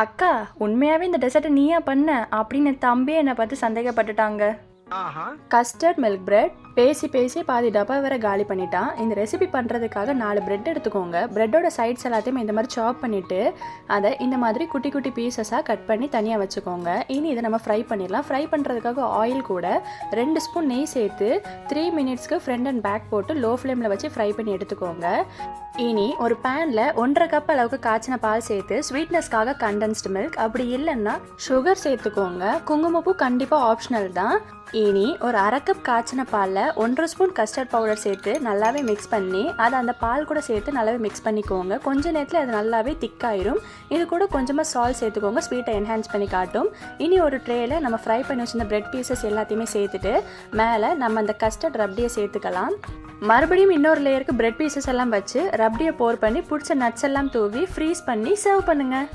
அக்கா, உண்மையாவே இந்த டெசர்ட்டை நீயா பண்ண அப்படின்னு தம்பி என்னை பார்த்து சந்தேகப்பட்டுட்டாங்க. கஸ்டர்ட் மில்க் பிரெட் பேசி பேசி பாதி டப்பா வேற காலி பண்ணிட்டான். இந்த ரெசிபி பண்ணுறதுக்காக 4 பிரெட் எடுத்துக்கோங்க. பிரெட்டோட சைட்ஸ் எல்லாத்தையுமே இந்த மாதிரி சாப் பண்ணிவிட்டு அதை இந்த மாதிரி குட்டி குட்டி பீசஸாக கட் பண்ணி தனியாக வச்சுக்கோங்க. இனி இதை நம்ம ஃப்ரை பண்ணிடலாம். ஃப்ரை பண்ணுறதுக்காக ஆயில் கூட 2 ஸ்பூன் நெய் சேர்த்து 3 மினிட்ஸ்க்கு ஃப்ரண்ட் அண்ட் பேக் போட்டு லோ ஃப்ளேமில் வச்சு ஃப்ரை பண்ணி எடுத்துக்கோங்க. இனி ஒரு பேனில் 1.5 கப் அளவுக்கு காய்ச்சின பால் சேர்த்து ஸ்வீட்னஸ்க்காக கண்டென்ஸ்டு மில்க், அப்படி இல்லைன்னா சுகர் சேர்த்துக்கோங்க. குங்குமப்பூ கண்டிப்பாக ஆப்ஷனல் தான். இனி ஒரு 1/2 கப் காய்ச்சின பாலில் 1.5 ஸ்பூன் கஸ்டர்ட் பவுடர் சேர்த்து நல்லாவே மிக்ஸ் பண்ணி அதை அந்த பால் கூட சேர்த்து நல்லாவே மிக்ஸ் பண்ணிக்கோங்க. கொஞ்ச நேரத்தில் அது நல்லாவே திக்காயிரும். இது கூட கொஞ்சமாக சால்ட் சேர்த்துக்கோங்க, ஸ்வீட்டை என்ஹான்ஸ் பண்ணி காட்டும். இனி ஒரு ட்ரேயில் நம்ம ஃப்ரை பண்ணி வச்சிருந்த பிரெட் பீசஸ் எல்லாத்தையுமே சேர்த்துட்டு மேலே நம்ம அந்த கஸ்டர்ட் ரப்டியை சேர்த்துக்கலாம். மறுபடியும் இன்னொரு லேயருக்கு பிரெட் பீசஸ் எல்லாம் வச்சு ரப்டியை போர் பண்ணி பிடிச்ச நட்ஸ் எல்லாம் தூவி ஃப்ரீஸ் பண்ணி சர்வ் பண்ணுங்கள்.